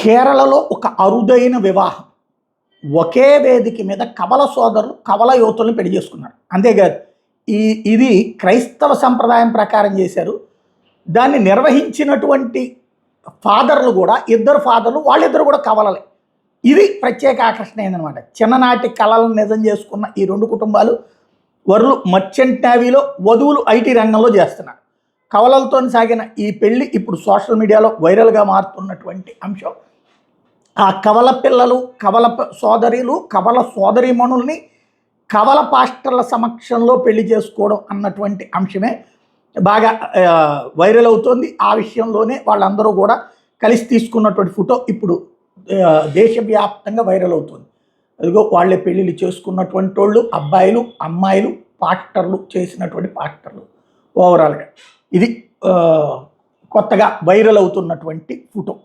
కేరళలో ఒక అరుదైన వివాహం. ఒకే వేదిక మీద కవల సోదరులు కవల యువతులను పెళ్లి చేసుకున్నారు. అంతేకాదు ఇది క్రైస్తవ సంప్రదాయం ప్రకారం చేశారు. దాన్ని నిర్వహించినటువంటి ఫాదర్లు కూడా ఇద్దరు ఫాదర్లు వాళ్ళిద్దరు కూడా కవలలే. ఇది ప్రత్యేక ఆకర్షణ అయిందనమాట. చిన్ననాటి కళలను నిజం చేసుకున్న ఈ రెండు కుటుంబాలు వరులు మర్చెంట్ నేవీలో, వధువులు ఐటీ రంగంలో చేస్తున్నారు. కవలలతో సాగిన ఈ పెళ్లి ఇప్పుడు సోషల్ మీడియాలో వైరల్గా మారుతున్నటువంటి అంశం. ఆ కవల పిల్లలు, కవల సోదరులు, కవల సోదరీమణుల్ని కవల పాస్టర్ల సమక్షంలో పెళ్లి చేసుకోవడం అన్నటువంటి అంశమే బాగా వైరల్ అవుతోంది. ఆ విషయంలోనే వాళ్ళందరూ కూడా కలిసి తీసుకున్నటువంటి ఫోటో ఇప్పుడు దేశవ్యాప్తంగా వైరల్ అవుతుంది. అదిగో వాళ్ళే పెళ్ళిళ్ళు చేసుకున్నటువంటి వాళ్ళు, అబ్బాయిలు, అమ్మాయిలు, పాస్టర్లు, చేసినటువంటి పాస్టర్లు. ఓవరాల్గా ఇది కొత్తగా వైరల్ అవుతున్నటువంటి ఫోటో.